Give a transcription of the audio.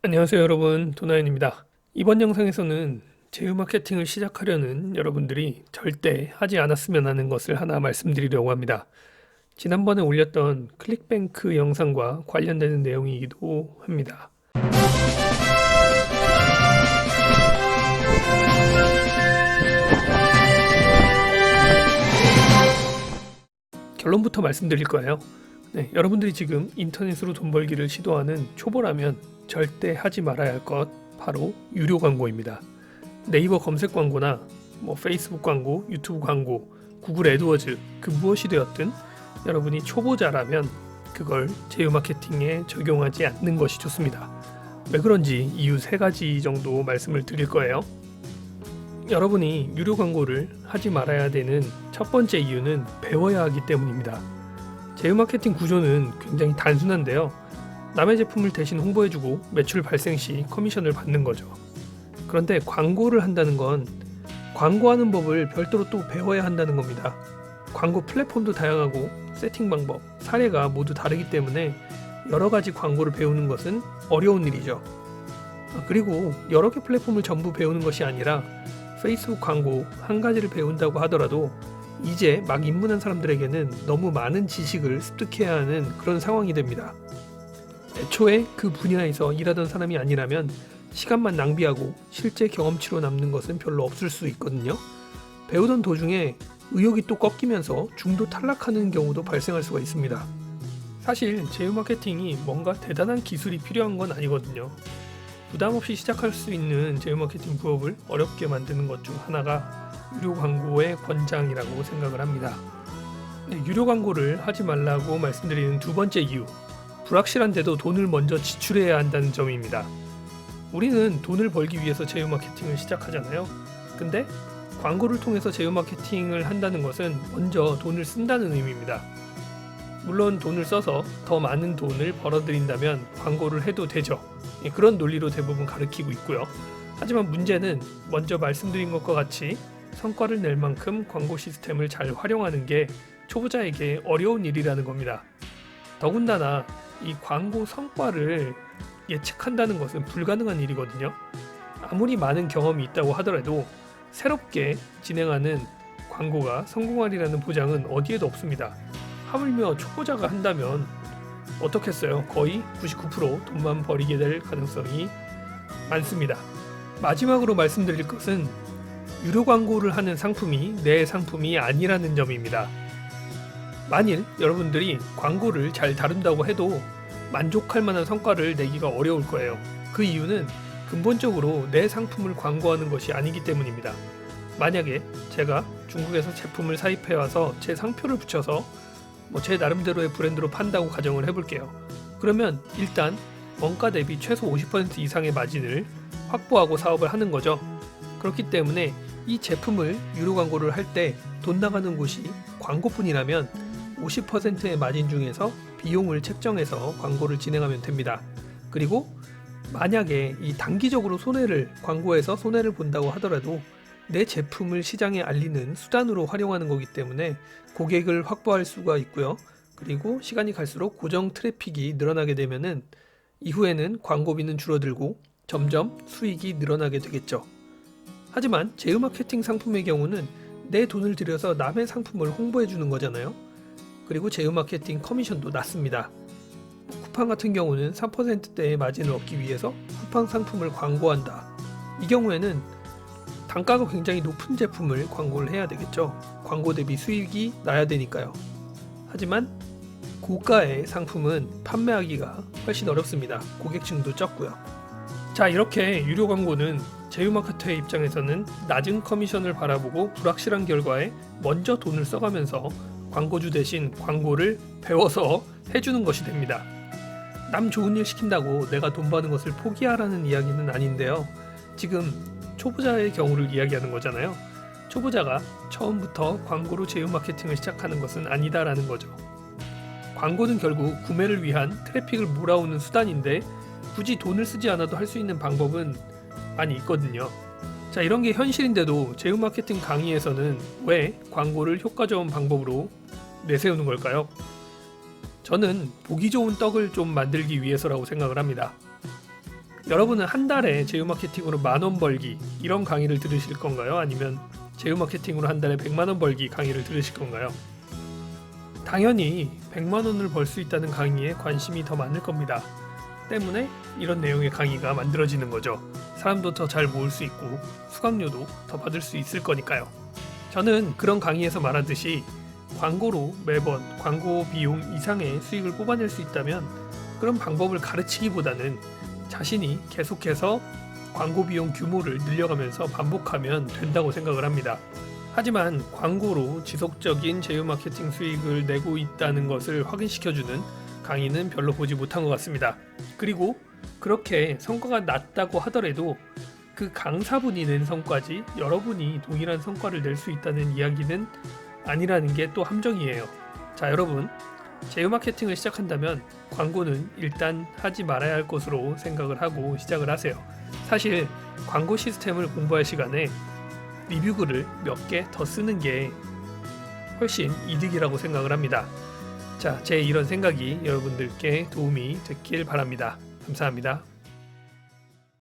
안녕하세요 여러분, 도나연입니다. 이번 영상에서는 제휴 마케팅을 시작하려는 여러분들이 절대 하지 않았으면 하는 것을 하나 말씀드리려고 합니다. 지난번에 올렸던 클릭뱅크 영상과 관련되는 내용이기도 합니다. 결론부터 말씀드릴 거예요. 여러분들이 지금 인터넷으로 돈 벌기를 시도하는 초보라면 절대 하지 말아야 할 것 바로 유료 광고입니다. 네이버 검색 광고나 페이스북 광고, 유튜브 광고, 구글 애드워즈 그 무엇이 되었든 여러분이 초보자라면 그걸 제휴 마케팅에 적용하지 않는 것이 좋습니다. 왜 그런지 이유 3가지 정도 말씀을 드릴 거예요. 여러분이 유료 광고를 하지 말아야 되는 첫 번째 이유는 배워야 하기 때문입니다. 제휴 마케팅 구조는 굉장히 단순한데요. 남의 제품을 대신 홍보해주고 매출 발생 시 커미션을 받는 거죠. 그런데 광고를 한다는 건 광고하는 법을 별도로 또 배워야 한다는 겁니다. 광고 플랫폼도 다양하고 세팅 방법, 사례가 모두 다르기 때문에 여러 가지 광고를 배우는 것은 어려운 일이죠. 그리고 여러 개 플랫폼을 전부 배우는 것이 아니라 페이스북 광고 한 가지를 배운다고 하더라도 이제 막 입문한 사람들에게는 너무 많은 지식을 습득해야 하는 그런 상황이 됩니다. 애초에 그 분야에서 일하던 사람이 아니라면 시간만 낭비하고 실제 경험치로 남는 것은 별로 없을 수 있거든요. 배우던 도중에 의욕이 또 꺾이면서 중도 탈락하는 경우도 발생할 수가 있습니다. 사실 제휴 마케팅이 뭔가 대단한 기술이 필요한 건 아니거든요. 부담 없이 시작할 수 있는 제휴 마케팅 부업을 어렵게 만드는 것 중 하나가 유료 광고의 권장이라고 생각을 합니다. 유료 광고를 하지 말라고 말씀드리는 두 번째 이유, 불확실한데도 돈을 먼저 지출해야 한다는 점입니다. 우리는 돈을 벌기 위해서 제휴 마케팅을 시작하잖아요. 근데 광고를 통해서 제휴 마케팅을 한다는 것은 먼저 돈을 쓴다는 의미입니다. 물론 돈을 써서 더 많은 돈을 벌어들인다면 광고를 해도 되죠. 그런 논리로 대부분 가르치고 있고요. 하지만 문제는 먼저 말씀드린 것과 같이 성과를 낼 만큼 광고 시스템을 잘 활용하는 게 초보자에게 어려운 일이라는 겁니다. 더군다나 이 광고 성과를 예측한다는 것은 불가능한 일이거든요. 아무리 많은 경험이 있다고 하더라도 새롭게 진행하는 광고가 성공하리라는 보장은 어디에도 없습니다. 하물며 초보자가 한다면 어떻겠어요? 거의 99% 돈만 벌이게 될 가능성이 많습니다. 마지막으로 말씀드릴 것은 유료 광고를 하는 상품이 내 상품이 아니라는 점입니다. 만일 여러분들이 광고를 잘 다룬다고 해도 만족할 만한 성과를 내기가 어려울 거예요. 그 이유는 근본적으로 내 상품을 광고하는 것이 아니기 때문입니다. 만약에 제가 중국에서 제품을 사입해와서 제 상표를 붙여서 제 나름대로의 브랜드로 판다고 가정을 해볼게요. 그러면 일단 원가 대비 최소 50% 이상의 마진을 확보하고 사업을 하는 거죠. 그렇기 때문에 이 제품을 유료 광고를 할 때 돈 나가는 곳이 광고뿐이라면 50%의 마진 중에서 비용을 책정해서 광고를 진행하면 됩니다. 그리고 만약에 이 단기적으로 광고에서 손해를 본다고 하더라도 내 제품을 시장에 알리는 수단으로 활용하는 거기 때문에 고객을 확보할 수가 있고요. 그리고 시간이 갈수록 고정 트래픽이 늘어나게 되면은 이후에는 광고비는 줄어들고 점점 수익이 늘어나게 되겠죠. 하지만 제휴 마케팅 상품의 경우는 내 돈을 들여서 남의 상품을 홍보해 주는 거잖아요. 그리고 제휴 마케팅 커미션도 낮습니다. 쿠팡 같은 경우는 3%대의 마진을 얻기 위해서 쿠팡 상품을 광고한다. 이 경우에는 단가가 굉장히 높은 제품을 광고를 해야 되겠죠. 광고 대비 수익이 나야 되니까요. 하지만 고가의 상품은 판매하기가 훨씬 어렵습니다. 고객층도 적고요. 자, 이렇게 유료 광고는 제휴 마케터의 입장에서는 낮은 커미션을 바라보고 불확실한 결과에 먼저 돈을 써가면서 광고주 대신 광고를 배워서 해주는 것이 됩니다. 남 좋은 일 시킨다고 내가 돈 버는 것을 포기하라는 이야기는 아닌데요. 지금 초보자의 경우를 이야기하는 거잖아요. 초보자가 처음부터 광고로 제휴 마케팅을 시작하는 것은 아니다라는 거죠. 광고는 결국 구매를 위한 트래픽을 몰아오는 수단인데 굳이 돈을 쓰지 않아도 할 수 있는 방법은 많이 있거든요. 자, 이런 게 현실인데도 제휴 마케팅 강의에서는 왜 광고를 효과 좋은 방법으로 내세우는 걸까요? 저는 보기 좋은 떡을 좀 만들기 위해서라고 생각을 합니다. 여러분은 한 달에 제휴 마케팅으로 10,000원 벌기 이런 강의를 들으실 건가요? 아니면 제휴 마케팅으로 한 달에 100만원 벌기 강의를 들으실 건가요? 당연히 100만원을 벌 수 있다는 강의에 관심이 더 많을 겁니다. 때문에 이런 내용의 강의가 만들어지는 거죠. 사람도 더 잘 모을 수 있고 수강료도 더 받을 수 있을 거니까요. 저는 그런 강의에서 말하듯이 광고로 매번 광고 비용 이상의 수익을 뽑아낼 수 있다면 그런 방법을 가르치기보다는 자신이 계속해서 광고 비용 규모를 늘려가면서 반복하면 된다고 생각을 합니다. 하지만 광고로 지속적인 제휴 마케팅 수익을 내고 있다는 것을 확인시켜주는 강의는 별로 보지 못한 것 같습니다. 그리고 그렇게 성과가 낮다고 하더라도 그 강사분이 낸 성과지 여러분이 동일한 성과를 낼 수 있다는 이야기는 아니라는 게 또 함정이에요. 자, 여러분, 제휴 마케팅을 시작한다면 광고는 일단 하지 말아야 할 것으로 생각을 하고 시작을 하세요. 사실 광고 시스템을 공부할 시간에 리뷰글을 몇 개 더 쓰는 게 훨씬 이득이라고 생각을 합니다. 자, 제 이런 생각이 여러분들께 도움이 됐길 바랍니다. 감사합니다.